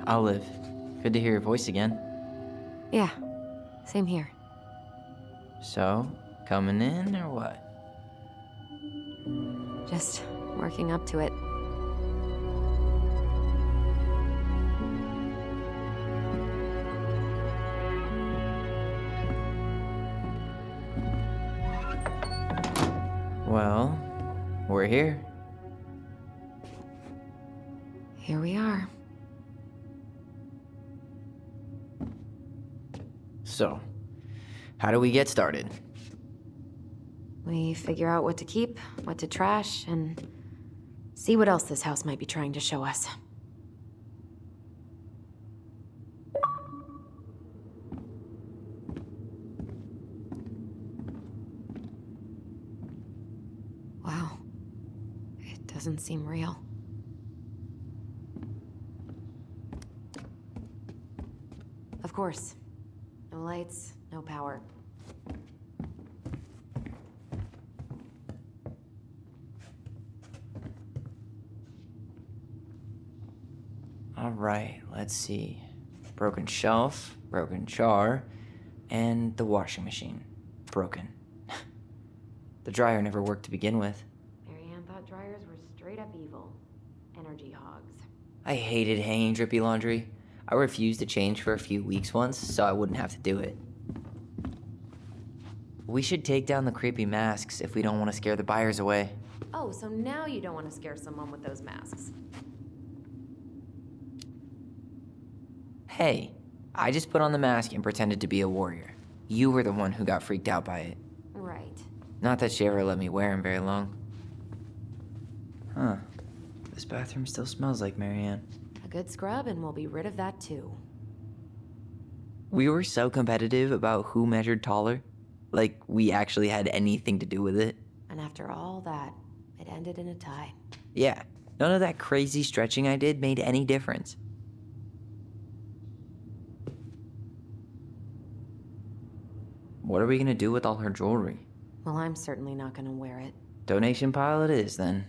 Olive, good to hear your voice again. Yeah, same here. So, coming in or what? Just working up to it. Well, we're here. Here we are. So, how do we get started? We figure out what to keep, what to trash, and see what else this house might be trying to show us. Wow. It doesn't seem real. Of course. No lights, no power. Alright, let's see. Broken shelf, broken jar, and the washing machine. Broken. The dryer never worked to begin with. Marianne thought dryers were straight up evil. Energy hogs. I hated hanging drippy laundry. I refused to change for a few weeks once, so I wouldn't have to do it. We should take down the creepy masks if we don't want to scare the buyers away. Oh, so now you don't want to scare someone with those masks. Hey, I just put on the mask and pretended to be a warrior. You were the one who got freaked out by it. Right. Not that she ever let me wear him very long. Huh. This bathroom still smells like Marianne. A good scrub and we'll be rid of that too. We were so competitive about who measured taller. Like we actually had anything to do with it. And after all that, it ended in a tie. Yeah, none of that crazy stretching I did made any difference. What are we gonna do with all her jewelry? Well, I'm certainly not gonna wear it. Donation pile it is, then.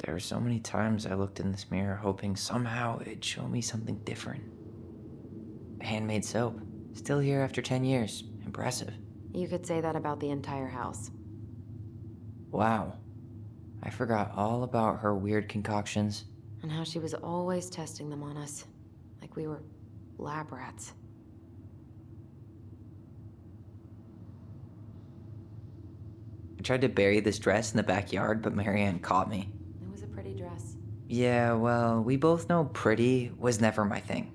There were so many times I looked in this mirror hoping somehow it'd show me something different. Handmade soap. Still here after 10 years. Impressive. You could say that about the entire house. Wow. I forgot all about her weird concoctions. And how she was always testing them on us. Like we were lab rats. I tried to bury this dress in the backyard, but Marianne caught me. It was a pretty dress. Yeah, well, we both know pretty was never my thing.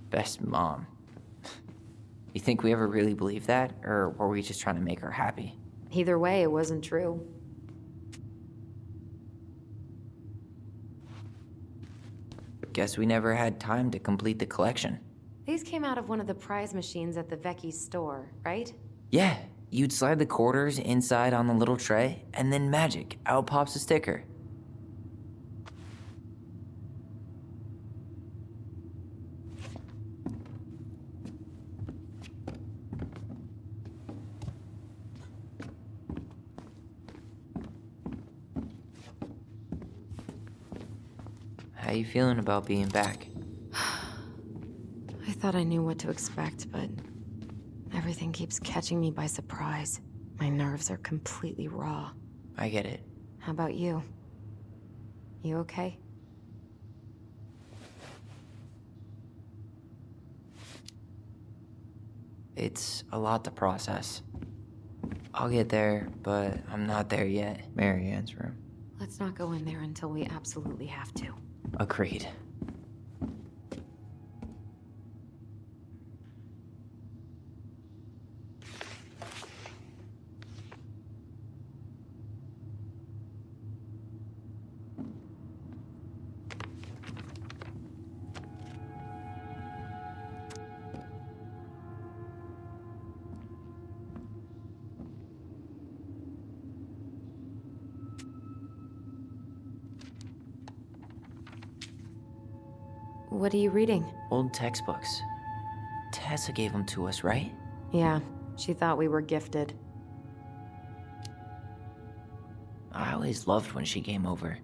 Best mom. You think we ever really believed that, or were we just trying to make her happy? Either way, it wasn't true. Guess we never had time to complete the collection. These came out of one of the prize machines at the Vecchi's store, right? Yeah, you'd slide the quarters inside on the little tray, and then magic, out pops a sticker. How you feeling about being back? I thought I knew what to expect, but everything keeps catching me by surprise. My nerves are completely raw. I get it. How about you? You okay? It's a lot to process. I'll get there, but I'm not there yet. Marianne's room. Let's not go in there until we absolutely have to. Agreed. What are you reading? Old textbooks. Tessa gave them to us, right? Yeah, she thought we were gifted. I always loved when she came over.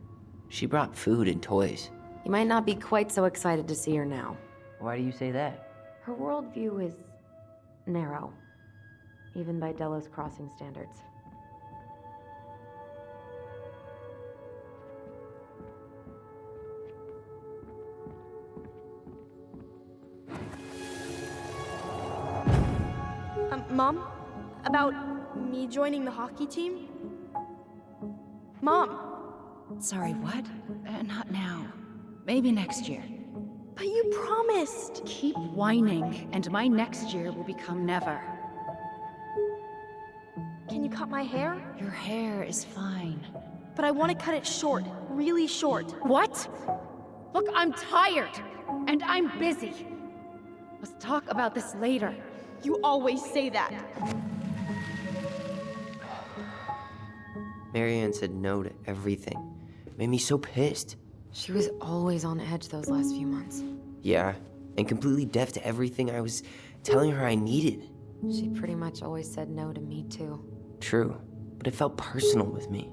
She brought food and toys. You might not be quite so excited to see her now. Why do you say that? Her worldview is narrow, even by Delos Crossing standards. Mom? About me joining the hockey team? Mom! Sorry, what? Not now. Maybe next year. But you promised! Keep whining, and my next year will become never. Can you cut my hair? Your hair is fine. But I want to cut it short, really short. What? Look, I'm tired, and I'm busy. Let's talk about this later. You always say that. Marianne said no to everything. Made me so pissed. She was always on edge those last few months. Yeah, and completely deaf to everything I was telling her I needed. She pretty much always said no to me, too. True, but it felt personal with me.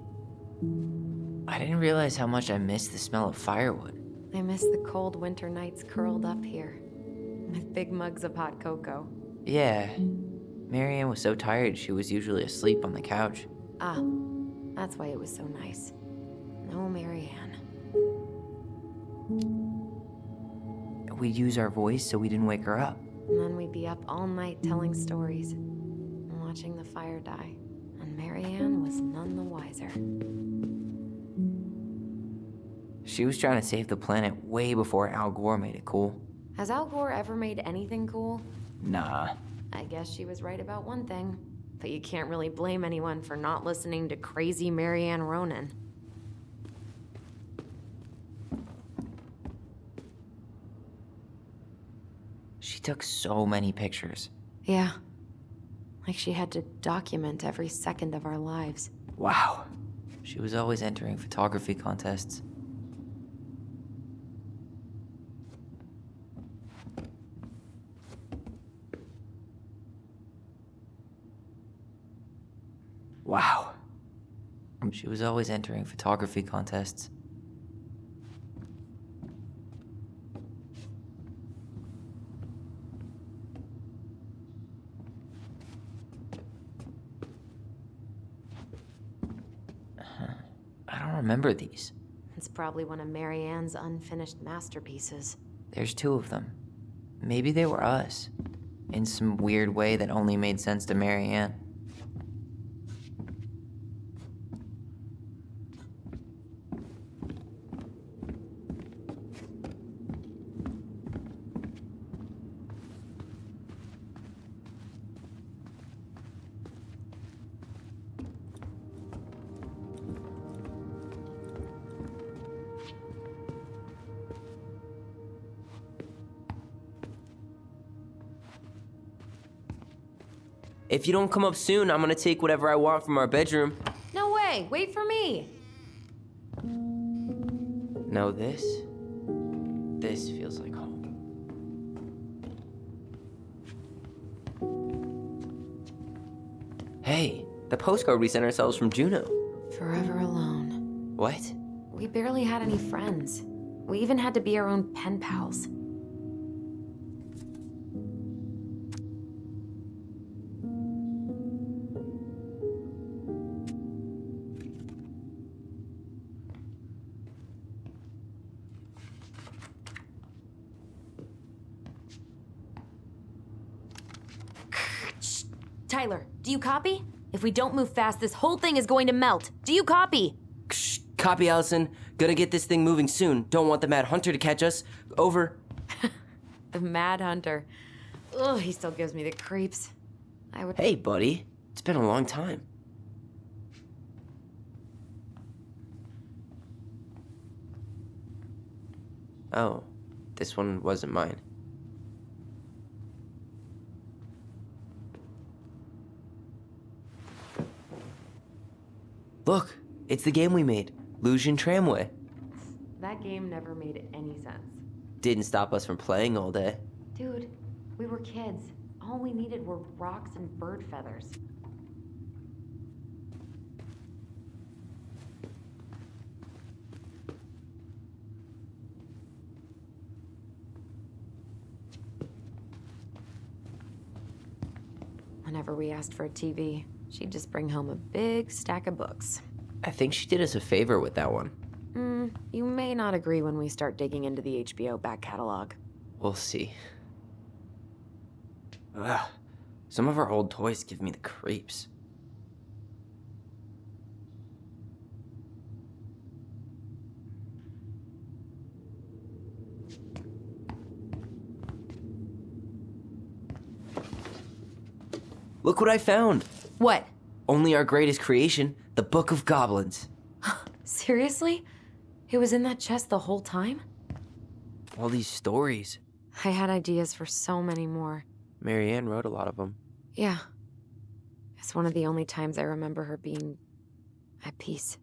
I didn't realize how much I missed the smell of firewood. I miss the cold winter nights curled up here, with big mugs of hot cocoa. Yeah, Marianne was so tired she was usually asleep on the couch. Ah, that's why it was so nice. No Marianne. We'd use our voice so we didn't wake her up. And then we'd be up all night telling stories, and watching the fire die. And Marianne was none the wiser. She was trying to save the planet way before Al Gore made it cool. Has Al Gore ever made anything cool? Nah. I guess she was right about one thing. But you can't really blame anyone for not listening to crazy Marianne Ronan. She took so many pictures. Yeah. Like she had to document every second of our lives. Wow. She was always entering photography contests. Wow. She was always entering photography contests. I don't remember these. It's probably one of Marianne's unfinished masterpieces. There's two of them. Maybe they were us. In some weird way that only made sense to Marianne. If you don't come up soon, I'm gonna take whatever I want from our bedroom. No way! Wait for me! No, this feels like home. Hey, the postcard we sent ourselves from Juneau. Forever alone. What? We barely had any friends. We even had to be our own pen pals. Tyler, do you copy? If we don't move fast, this whole thing is going to melt. Do you copy? Shh, copy, Allison. Gotta get this thing moving soon. Don't want the Mad Hunter to catch us. Over. The Mad Hunter. Ugh, he still gives me the creeps. I would. Hey, buddy. It's been a long time. Oh, this one wasn't mine. Look, it's the game we made, Lucian Tramway. That game never made any sense. Didn't stop us from playing all day. Dude, we were kids. All we needed were rocks and bird feathers. Whenever we asked for a TV, she'd just bring home a big stack of books. I think she did us a favor with that one. You may not agree when we start digging into the HBO back catalog. We'll see. Ugh. Some of our old toys give me the creeps. Look what I found! What? Only our greatest creation, the Book of Goblins. Seriously? It was in that chest the whole time? All these stories. I had ideas for so many more. Marianne wrote a lot of them. Yeah. It's one of the only times I remember her being at peace.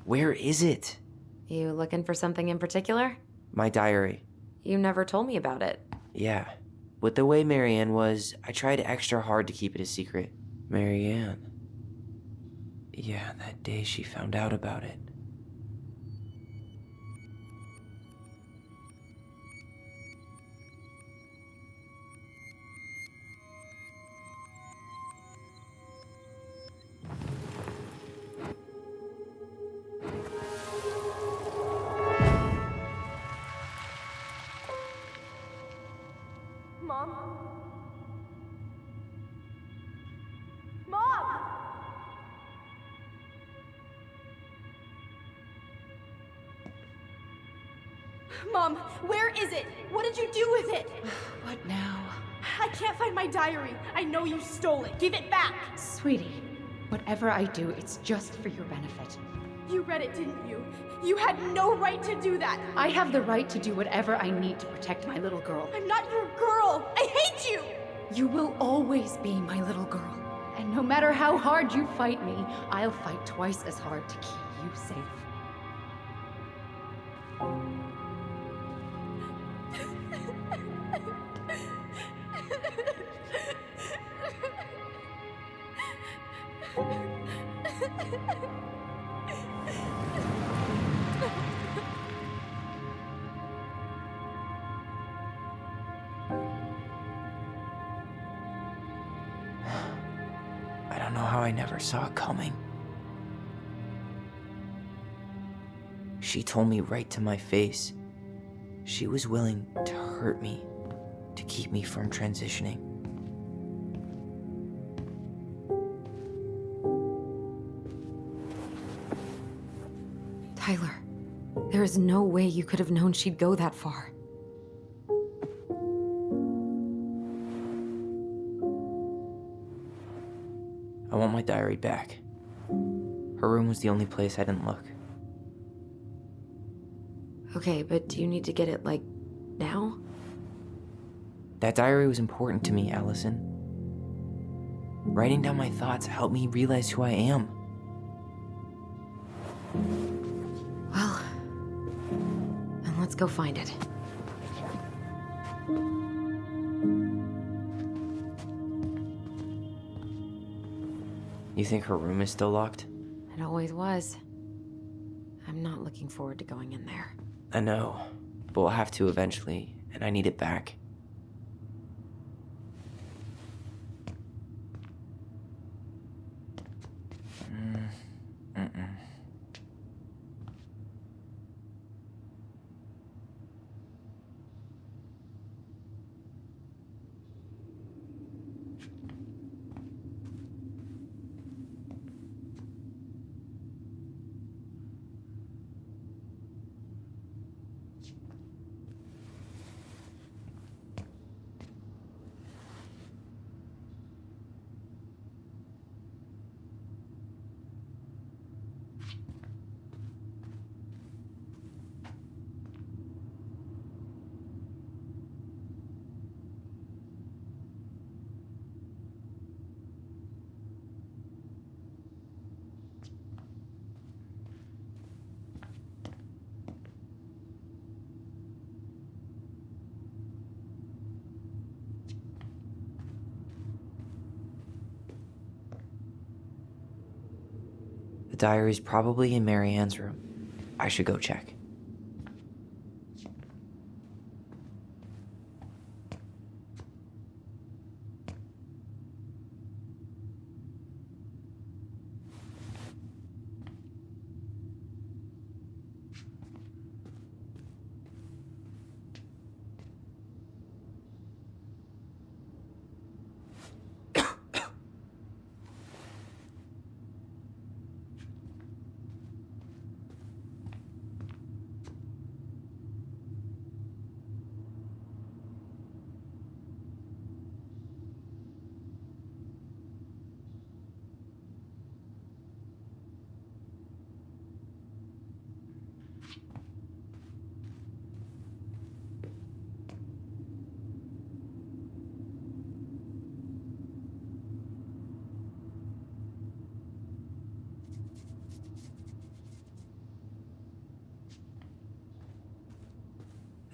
Where is it? You looking for something in particular? My diary. You never told me about it. Yeah. With the way Marianne was, I tried extra hard to keep it a secret. Marianne. Yeah, that day she found out about it. Mom? Mom! Mom, where is it? What did you do with it? What now? I can't find my diary. I know you stole it. Give it back. Sweetie, whatever I do, it's just for your benefit. You read it, didn't you? You had no right to do that. I have the right to do whatever I need to protect my little girl. I'm not your girl. I hate you. You will always be my little girl. And no matter how hard you fight me, I'll fight twice as hard to keep you safe. I don't know how I never saw it coming. She told me right to my face. She was willing to hurt me, to keep me from transitioning. Tyler, there is no way you could have known she'd go that far. I want my diary back. Her room was the only place I didn't look. Okay, but do you need to get it, like, now? That diary was important to me, Allison. Writing down my thoughts helped me realize who I am. Well, then let's go find it. You think her room is still locked? It always was. I'm not looking forward to going in there. I know, but we'll have to eventually, and I need it back. The diary's probably in Marianne's room. I should go check.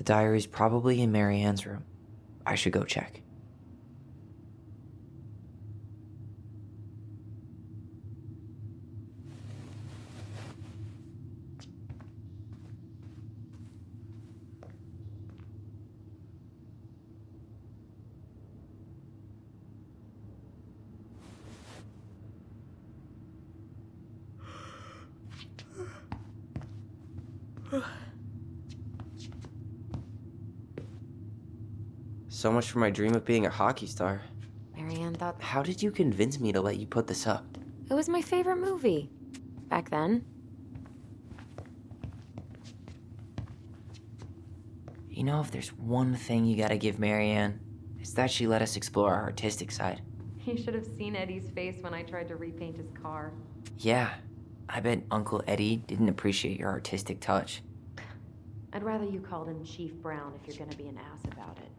diary's probably in Marianne's room. I should go check. So much for my dream of being a hockey star. Marianne thought How did you convince me to let you put this up? it was my favorite movie. Back then. You know, if there's one thing you gotta give Marianne, it's that she let us explore our artistic side. You should have seen Eddie's face when I tried to repaint his car. Yeah, I bet Uncle Eddie didn't appreciate your artistic touch. I'd rather you called him Chief Brown if you're gonna be an ass about it.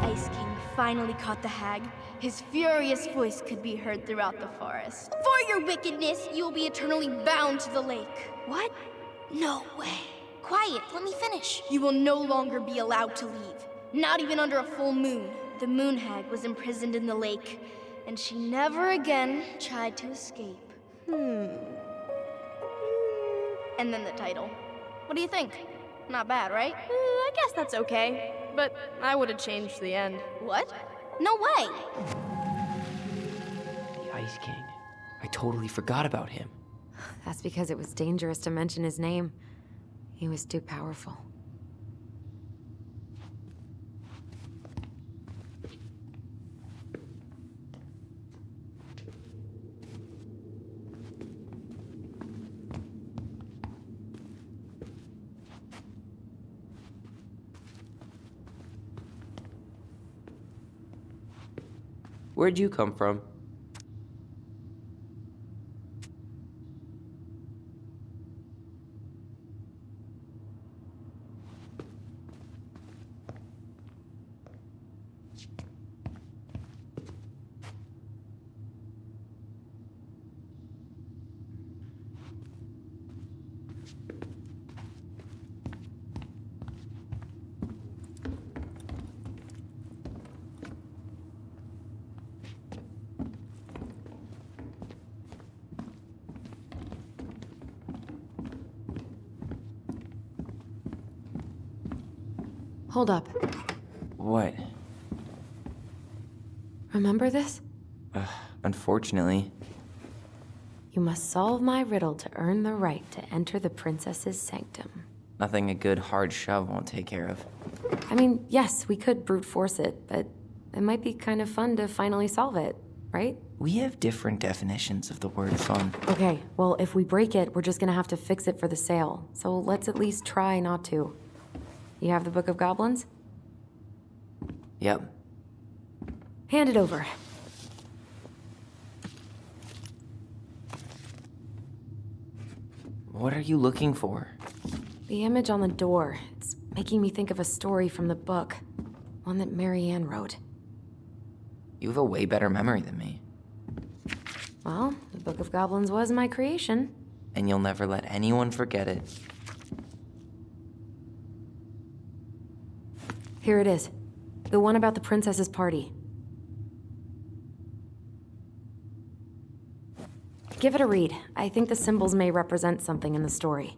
Ice King finally caught the hag. His furious voice could be heard throughout the forest. For your wickedness, you will be eternally bound to the lake. What? No way. Quiet, let me finish. You will no longer be allowed to leave. Not even under a full moon. The moon hag was imprisoned in the lake, and she never again tried to escape. And then the title. What do you think? Not bad, right? I guess that's okay, but I would have changed the end. What? No way! The Ice King. I totally forgot about him. That's because it was dangerous to mention his name. He was too powerful. Where'd you come from? Hold up. What? Remember this? Unfortunately. You must solve my riddle to earn the right to enter the princess's sanctum. Nothing a good hard shove won't take care of. I mean, yes, we could brute force it, but it might be kind of fun to finally solve it, right? We have different definitions of the word fun. Okay, well, if we break it, we're just gonna have to fix it for the sale. So let's at least try not to. You have the Book of Goblins? Yep. Hand it over. What are you looking for? The image on the door. It's making me think of a story from the book. One that Marianne wrote. You have a way better memory than me. Well, the Book of Goblins was my creation. And you'll never let anyone forget it. Here it is. The one about the princess's party. Give it a read. I think the symbols may represent something in the story.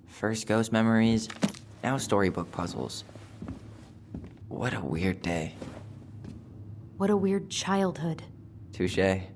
First ghost memories, now storybook puzzles. What a weird day. What a weird childhood. Touché.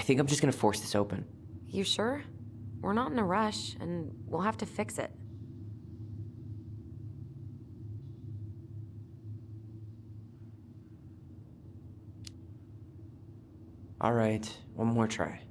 think I'm just gonna force this open. You sure? We're not in a rush, and we'll have to fix it. All right, one more try.